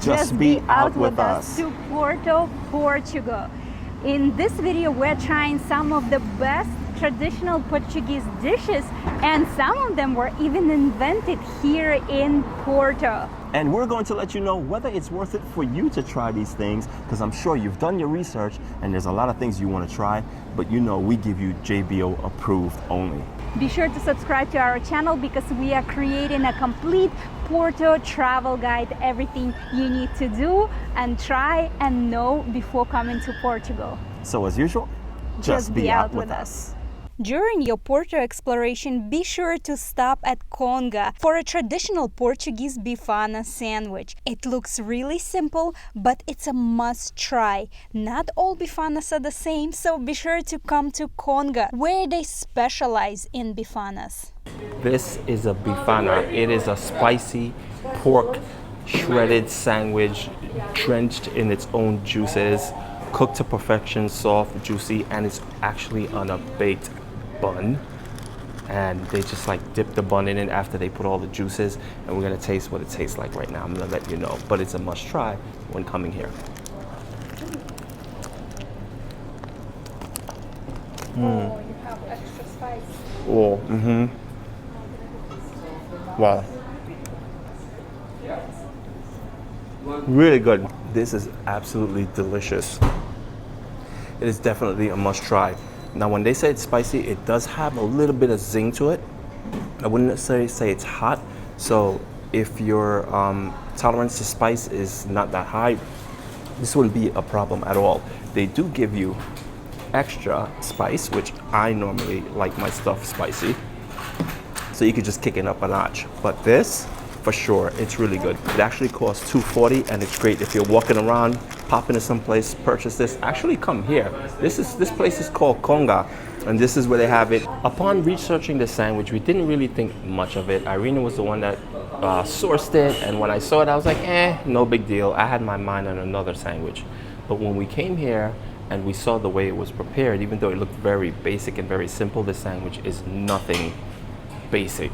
Just be out with us to Porto, Portugal. In this video, we're trying some of the best traditional Portuguese dishes, and some of them were even invented here in Porto. And we're going to let you know whether it's worth it for you to try these things, because I'm sure you've done your research and there's a lot of things you want to try, but you know we give you JBO approved only. Be sure to subscribe to our channel because we are creating a complete Porto travel guide, everything you need to do and try and know before coming to Portugal. So as usual, just be out with us. During your Porto exploration, be sure to stop at Conga for a traditional Portuguese Bifana sandwich. It looks really simple, but it's a must try. Not all Bifanas are the same, so be sure to come to Conga, where they specialize in Bifanas. This is a Bifana. It is a spicy pork shredded sandwich drenched in its own juices, cooked to perfection, soft, juicy, and it's actually on a baked bun, and they just like dip the bun in it after they put all the juices, and we're gonna taste what it tastes like right now. I'm gonna let you know, but it's a must try when coming here. Oh, you have extra spice. Oh, wow. Really good. This is absolutely delicious. It is definitely a must try. Now, when they say it's spicy, it does have a little bit of zing to it. I wouldn't necessarily say it's hot. So if your tolerance to spice is not that high, this wouldn't be a problem at all. They do give you extra spice, which I normally like my stuff spicy. So you could just kick it up a notch. But this, for sure, it's really good. It actually costs $2.40, and it's great if you're walking around, pop into some place, purchase this. Actually, come here. This place is called Conga, and this is where they have it. Upon researching the sandwich, we didn't really think much of it. Irina was the one that sourced it, and when I saw it, I was like, no big deal. I had my mind on another sandwich. But when we came here and we saw the way it was prepared, even though it looked very basic and very simple, the sandwich is nothing basic.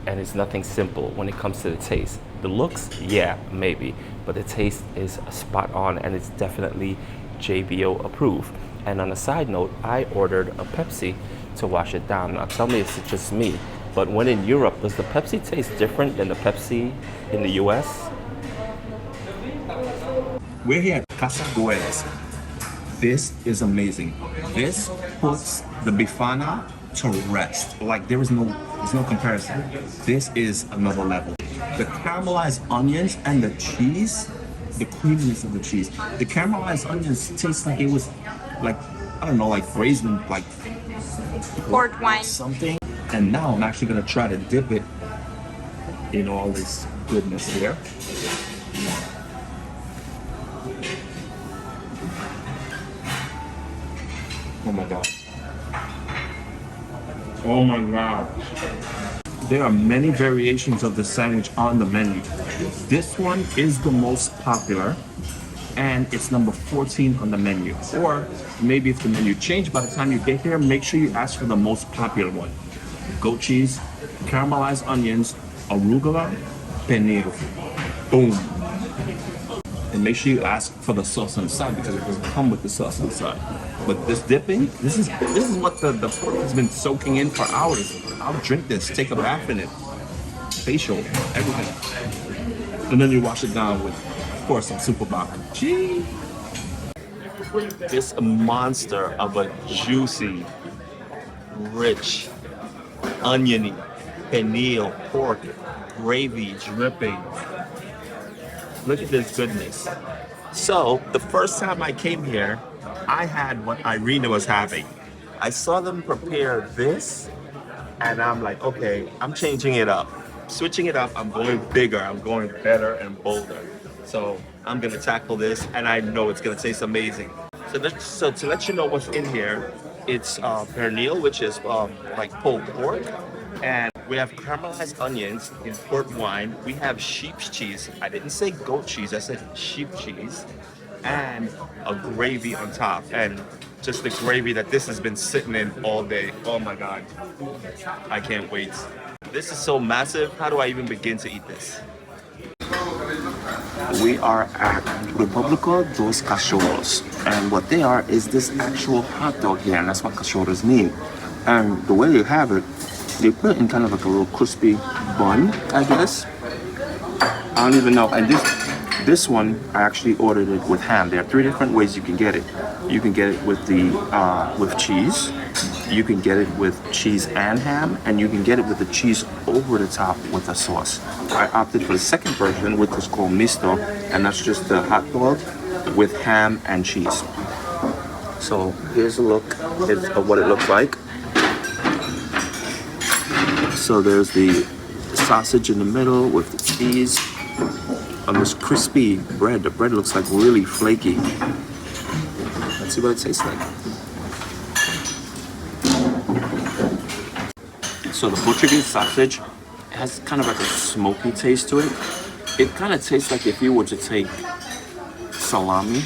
And it's nothing simple when it comes to the taste. The looks, yeah, maybe, but the taste is spot on, and it's definitely JBO approved. And on a side note, I ordered a Pepsi to wash it down. Now tell me it's just me, but when in Europe, does the Pepsi taste different than the Pepsi in the US? We're here at Casa Portuguesa. This is amazing. This puts the Bifana to rest. Like there's no comparison. This is another level. The caramelized onions and the cheese, the creaminess of the cheese. The caramelized onions taste like it was like, I don't know, like braised in like Port wine. Something. And now I'm actually gonna try to dip it in all this goodness here. Oh my God. Oh my God. There are many variations of the sandwich on the menu. This one is the most popular, and it's number 14 on the menu. Or maybe if the menu changed by the time you get here, make sure you ask for the most popular one. Goat cheese, caramelized onions, arugula, pernil. Boom. And make sure you ask for the sauce on the side, because it doesn't come with the sauce on the side. But this dipping, this is what the pork has been soaking in for hours. I'll drink this, take a bath in it, facial, everything. And then you wash it down with, of course, some super baka. Gee. This monster of a juicy, rich, oniony, pernil, pork, gravy dripping. Look at this goodness. So the first time I came here, I had what Irina was having. I saw them prepare this, and I'm like, okay, I'm changing it up. Switching it up, I'm going bigger, I'm going better and bolder. So I'm gonna tackle this, and I know it's gonna taste amazing. So to let you know what's in here, it's pernil, which is like pulled pork, and we have caramelized onions in port wine. We have sheep's cheese. I didn't say goat cheese, I said sheep cheese. And a gravy on top. And just the gravy that this has been sitting in all day. Oh my God. I can't wait. This is so massive. How do I even begin to eat this? We are at Republica dos Cachorros, and what they are is this actual hot dog here, and that's what cachorros mean. And the way they have it, they put it in kind of like a little crispy bun, I guess. I don't even know. And this one, I actually ordered it with ham. There are 3 different ways you can get it. You can get it with with cheese. You can get it with cheese and ham, and you can get it with the cheese over the top with a sauce. I opted for the second version, which is called misto, and that's just the hot dog with ham and cheese. So here's a look of what it looks like. So there's the sausage in the middle with the cheese on this crispy bread. The bread looks like really flaky. Let's see what it tastes like. So the Portuguese sausage has kind of like a smoky taste to it. It kind of tastes like if you were to take salami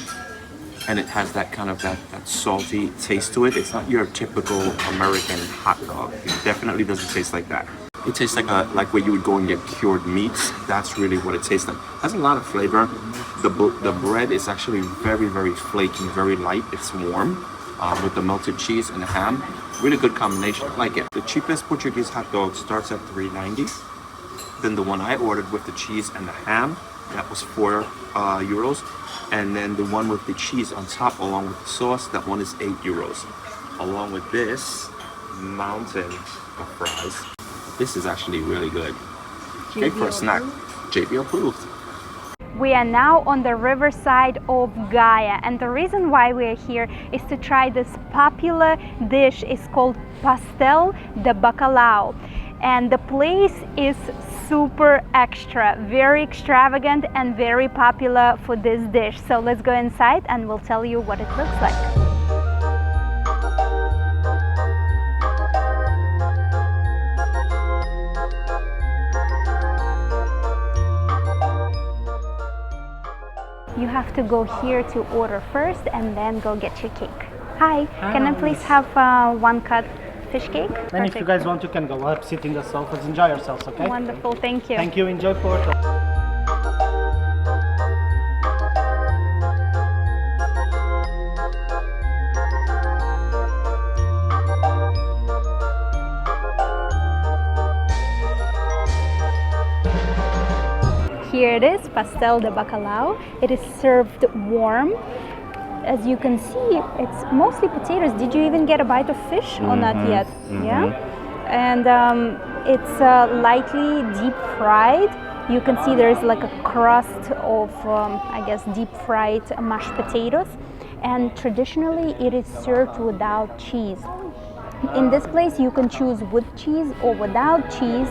and it has that kind of that salty taste to it. It's not your typical American hot dog. It definitely doesn't taste like that. It tastes like where you would go and get cured meats. That's really what it tastes like. It has a lot of flavor. The bread is actually very, very flaky, very light. It's warm with the melted cheese and the ham. Really good combination. I like it. The cheapest Portuguese hot dog starts at $3.90. Then the one I ordered with the cheese and the ham, that was €4. And then the one with the cheese on top along with the sauce, that one is €8. Along with this mountain of fries. This is actually really good. Okay, for a snack. JB approved. We are now on the riverside of Gaia, and the reason why we are here is to try this popular dish. It's called Pastel de Bacalhau, and the place is super extra, very extravagant and very popular for this dish. So let's go inside and we'll tell you what it looks like. You have to go here to order first and then go get your cake. Hi, can I please have one cut fish cake? And if you guys want, you can go up, sit in the sofas, enjoy yourselves, okay? Wonderful, thank you. Thank you, enjoy Porto. Here it is, Pastel de Bacalhau. It is served warm. As you can see, it's mostly potatoes. Did you even get a bite of fish or not yet? Yeah. And it's lightly deep fried. You can see there's like a crust of, I guess, deep fried mashed potatoes. And traditionally, it is served without cheese. In this place, you can choose with cheese or without cheese.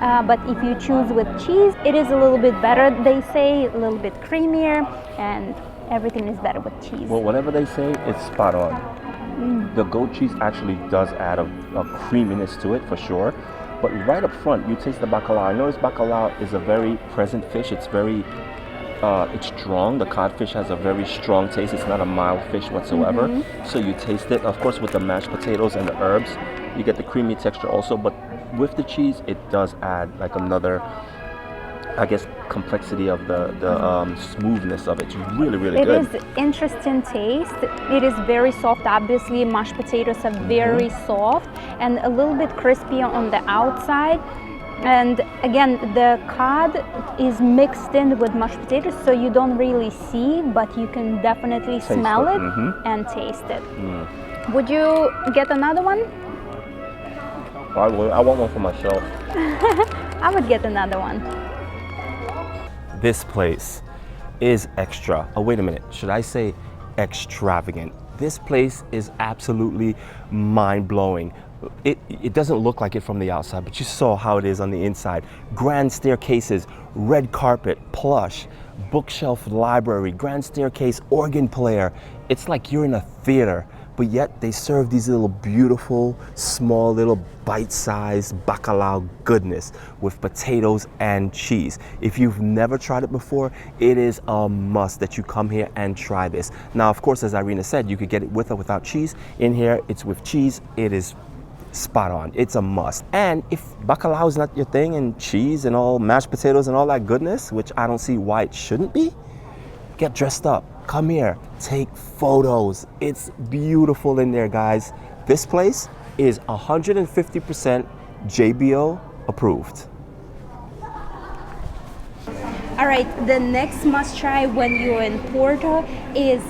But if you choose with cheese, it is a little bit better, they say, a little bit creamier, and everything is better with cheese. Well, whatever they say, it's spot on. The goat cheese actually does add a creaminess to it for sure. But right up front, you taste the bacalhau. I notice bacalhau is a very present fish. It's very, it's strong. The codfish has a very strong taste. It's not a mild fish whatsoever. So you taste it, of course, with the mashed potatoes and the herbs. You get the creamy texture also, but with the cheese, it does add like another, I guess, complexity of the smoothness of it. It's really, really good. It is interesting taste. It is very soft. Obviously, mashed potatoes are very soft and a little bit crispy on the outside. And again, the cod is mixed in with mashed potatoes, so you don't really see, but you can definitely smell it and taste it. Would you get another one? I want one for myself. I would get another one. This place is extra. Oh, wait a minute. Should I say extravagant? This place is absolutely mind-blowing. It doesn't look like it from the outside, but you saw how it is on the inside. Grand staircases, red carpet, plush, bookshelf library, grand staircase, organ player. It's like you're in a theater, but yet they serve these little beautiful, small little bite-sized bacalhau goodness with potatoes and cheese. If you've never tried it before, it is a must that you come here and try this. Now, of course, as Irina said, you could get it with or without cheese. In here, it's with cheese. It is spot on. It's a must. And if bacalhau is not your thing, and cheese and all mashed potatoes and all that goodness, which I don't see why it shouldn't be, get dressed up. Come here, take photos. It's beautiful in there, guys. This place is 150% JBO approved. All right, the next must try when you're in Porto is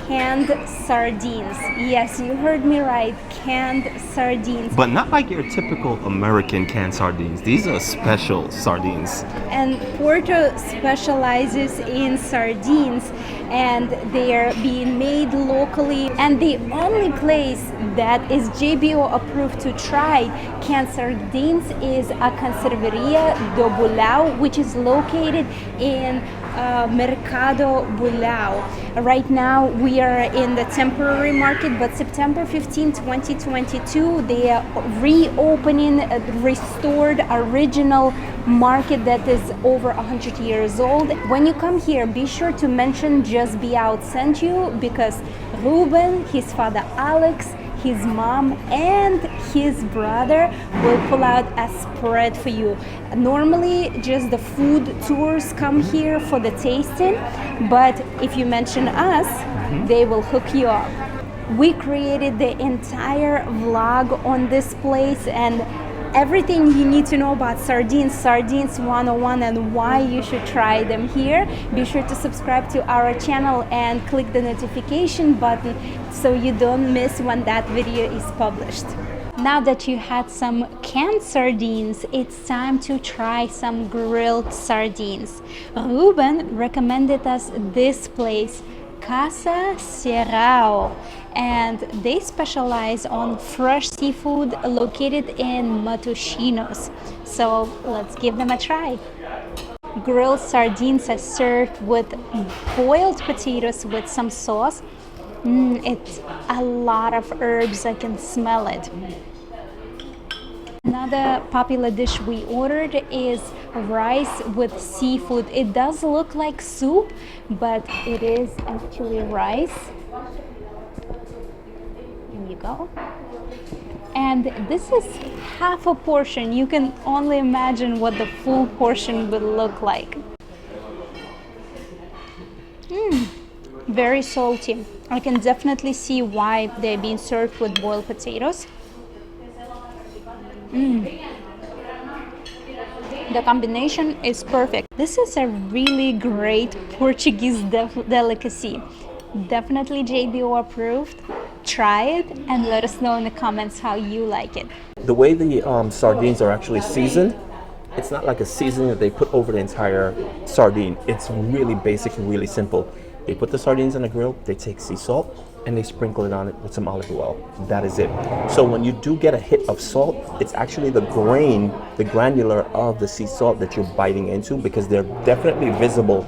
canned sardines. Yes, you heard me right, canned sardines. But not like your typical American canned sardines. These are special sardines. And Porto specializes in sardines, and they are being made locally. And the only place that is JBO approved to try canned sardines is A Conserveira do Bolhao, which is located in Mercado, Bolhao. Right now we are in the temporary market, but September 15, 2022, they are reopening a restored original market that is over 100 years old. When you come here, be sure to mention Just Be Out sent you, because Ruben, his father Alex, his mom and his brother will pull out a spread for you. Normally just the food tours come here for the tasting, but if you mention us, they will hook you up. We created the entire vlog on this place and everything you need to know about sardines, Sardines 101, and why you should try them here. Be sure to subscribe to our channel and click the notification button so you don't miss when that video is published. Now that you had some canned sardines, it's time to try some grilled sardines. Ruben recommended us this place, Casa Serrao, and they specialize on fresh seafood located in Matosinhos. So let's give them a try. Grilled sardines are served with boiled potatoes with some sauce. It's a lot of herbs, I can smell it. Another popular dish we ordered is rice with seafood. It does look like soup, but it is actually rice. Here you go. And this is half a portion. You can only imagine what the full portion would look like. Very salty. I can definitely see why they're being served with boiled potatoes. The combination is perfect. This is a really great Portuguese delicacy. Definitely JBO approved. Try it and let us know in the comments how you like it. The way the sardines are actually seasoned, it's not like a seasoning that they put over the entire sardine. It's really basic and really simple. They put the sardines on the grill, they take sea salt, and they sprinkle it on it with some olive oil. That is it. So when you do get a hit of salt, it's actually the grain, the granular of the sea salt that you're biting into, because they're definitely visible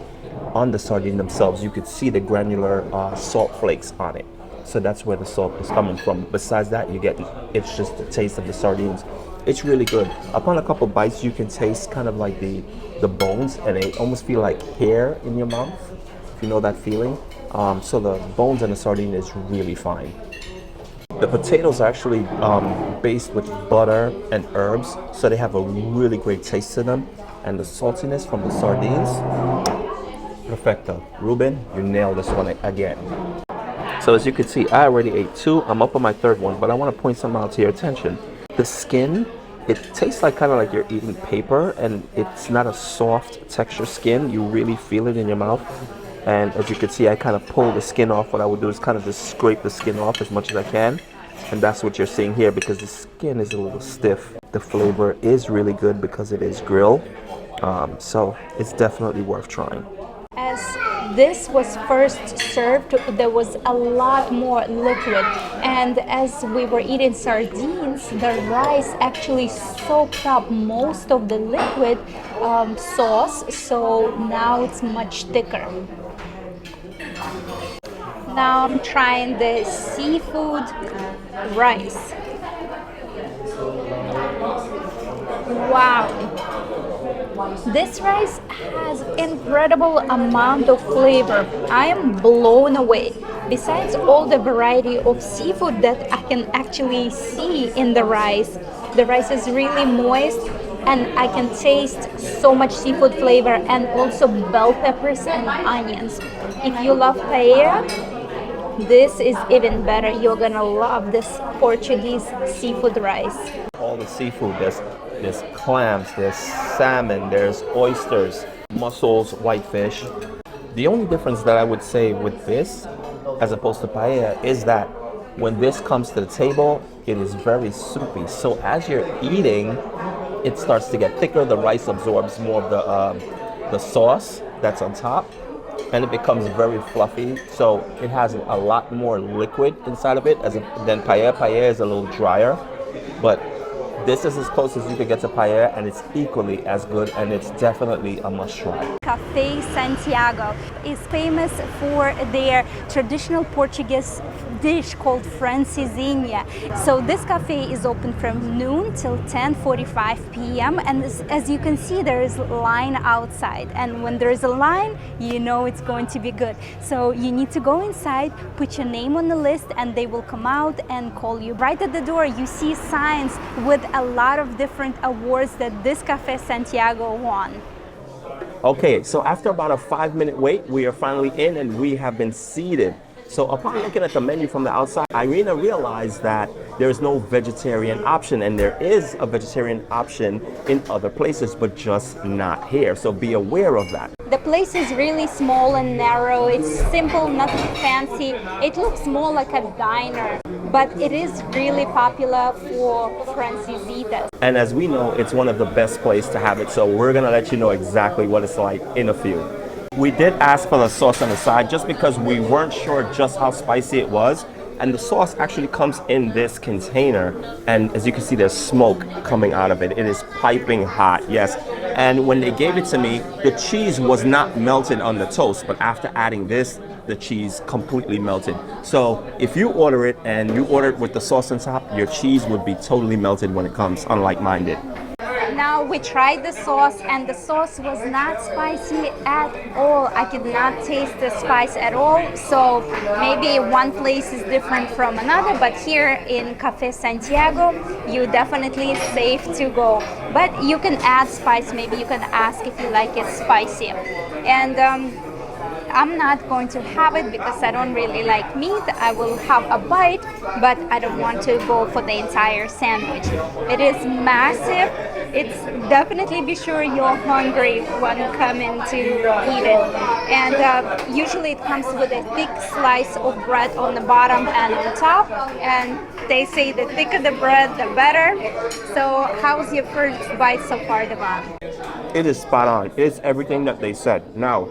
on the sardine themselves. You could see the granular salt flakes on it. So that's where the salt is coming from. Besides that, it's just the taste of the sardines. It's really good. Upon a couple bites, you can taste kind of like the bones, and they almost feel like hair in your mouth, if you know that feeling. So the bones in the sardine is really fine. The potatoes are actually based with butter and herbs, so they have a really great taste to them. And the saltiness from the sardines, perfecto. Ruben, you nailed this one again. So as you can see, I already ate two. I'm up on my third one, but I want to point something out to your attention. The skin, it tastes like kind of like you're eating paper, and it's not a soft texture skin. You really feel it in your mouth. And as you can see, I kind of pull the skin off. What I would do is kind of just scrape the skin off as much as I can. And that's what you're seeing here, because the skin is a little stiff. The flavor is really good because it is grilled. So it's definitely worth trying. As this was first served, there was a lot more liquid, and as we were eating sardines, the rice actually soaked up most of the liquid sauce, so now it's much thicker. Now I'm trying the seafood rice. Wow. This rice has incredible amount of flavor. I am blown away. Besides all the variety of seafood that I can actually see in the rice is really moist and I can taste so much seafood flavor and also bell peppers and onions. If you love paella, this is even better. You're gonna love this Portuguese seafood rice. All the seafood, there's clams, there's salmon, there's oysters, mussels, whitefish. The only difference that I would say with this, as opposed to paella, is that when this comes to the table, it is very soupy. So as you're eating, it starts to get thicker. The rice absorbs more of the sauce that's on top, and it becomes very fluffy. So it has a lot more liquid inside of it than paella. Paella is a little drier, but this is as close as you can get to paella, and it's equally as good, and it's definitely a must try. Café Santiago is famous for their traditional Portuguese dish called Francesinha. So this cafe is open from noon till 10:45 p.m. and as you can see, there is a line outside, and when there is a line, you know it's going to be good. So you need to go inside, put your name on the list, and they will come out and call you. Right at the door, you see signs with a lot of different awards that this Café Santiago won. Okay, so after about a 5-minute wait, we are finally in and we have been seated. So upon looking at the menu from the outside, Irina realized that there is no vegetarian option, and there is a vegetarian option in other places, but just not here. So be aware of that. The place is really small and narrow. It's simple, nothing fancy. It looks more like a diner, but it is really popular for francesitas. And as we know, it's one of the best places to have it. So we're gonna let you know exactly what it's like in a few. We did ask for the sauce on the side just because we weren't sure just how spicy it was. And the sauce actually comes in this container. And as you can see, there's smoke coming out of it. It is piping hot, yes. And when they gave it to me, the cheese was not melted on the toast. But after adding this, the cheese completely melted. So if you order it and you order it with the sauce on top, your cheese would be totally melted when it comes, unlike mine did. Now we tried the sauce, and the sauce was not spicy at all. I could not taste the spice at all. So maybe one place is different from another, but here in Café Santiago, you definitely safe to go. But you can add spice. Maybe you can ask if you like it spicy. And I'm not going to have it because I don't really like meat. I will have a bite, but I don't want to go for the entire sandwich. It is massive. It's definitely be sure you're hungry when you come in to eat it. And usually it comes with a thick slice of bread on the bottom and on top. And they say the thicker the bread, the better. So how's your first bite so far, Devon? It is spot on. It's everything that they said. Now,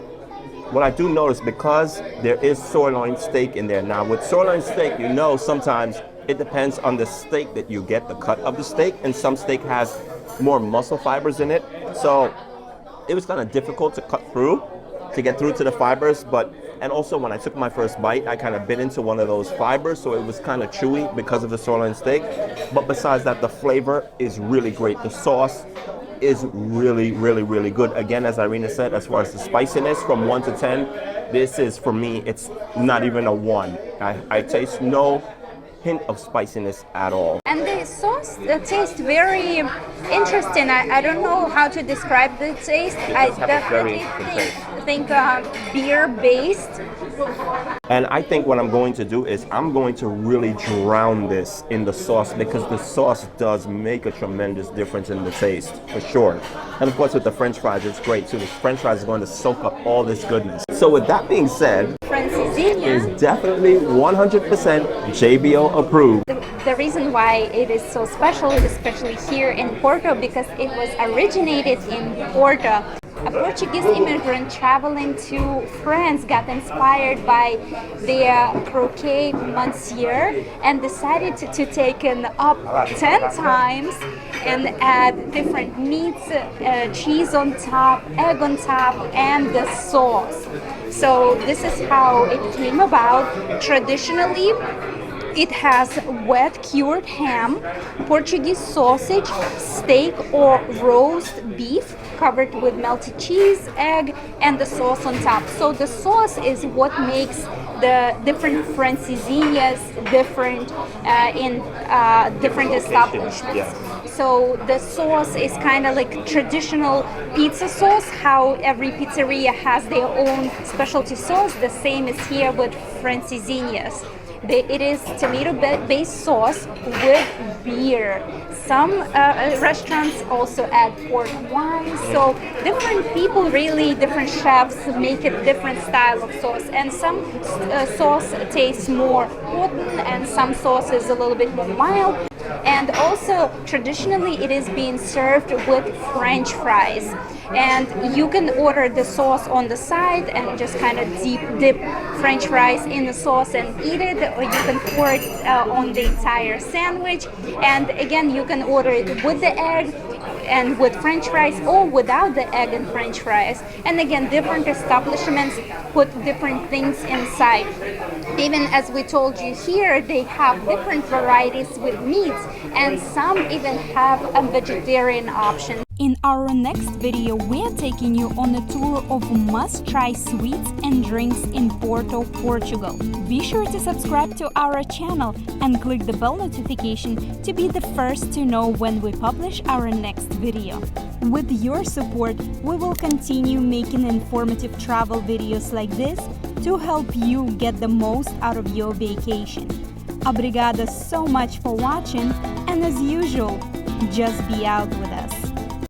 what I do notice, because there is sirloin steak in there. Now, with sirloin steak, you know sometimes it depends on the steak that you get, the cut of the steak, and some steak has more muscle fibers in it. So it was kind of difficult to get through to the fibers, and also when I took my first bite, I kind of bit into one of those fibers, so it was kind of chewy because of the sirloin steak. But besides that, the flavor is really great. The sauce is really, really, really good. Again, as Irina said, as far as the spiciness from 1 to 10, this is, for me, it's not even a 1. I taste no hint of spiciness at all. And the sauce tastes very interesting. I don't know how to describe the taste. I definitely think beer based. And I think what I'm going to do is I'm going to really drown this in the sauce, because the sauce does make a tremendous difference in the taste, for sure. And of course with the French fries, it's great too. The French fries are going to soak up all this goodness. So with that being said, Francesinha is definitely 100% JBO approved. The reason why it is so special, especially here in Porto, because it was originated in Porto. A Portuguese immigrant traveling to France got inspired by the croquet monsieur and decided to take it up 10 times and add different meats, cheese on top, egg on top, and the sauce. So this is how it came about. Traditionally, It has wet cured ham, Portuguese sausage, steak or roast beef covered with melted cheese, egg, and the sauce on top. So the sauce is what makes the different Francesinhas different in different establishments. Yeah. So the sauce is kind of like traditional pizza sauce, how every pizzeria has their own specialty sauce. The same is here with Francesinhas. It is tomato-based sauce with beer. Some restaurants also add port wine. So different people, really, different chefs make a different style of sauce. And some sauce tastes more potent and some sauce is a little bit more mild. And also, traditionally, it is being served with French fries. And you can order the sauce on the side and just kind of dip French fries in the sauce and eat it, or you can pour it on the entire sandwich. And again, you can order it with the egg and with French fries, or without the egg and French fries. And again, different establishments put different things inside. Even as we told you here, they have different varieties with meats, and some even have a vegetarian option. In our next video, we are taking you on a tour of must-try sweets and drinks in Porto, Portugal. Be sure to subscribe to our channel and click the bell notification to be the first to know when we publish our next video. With your support, we will continue making informative travel videos like this to help you get the most out of your vacation. Obrigada so much for watching, and as usual, just be out with us.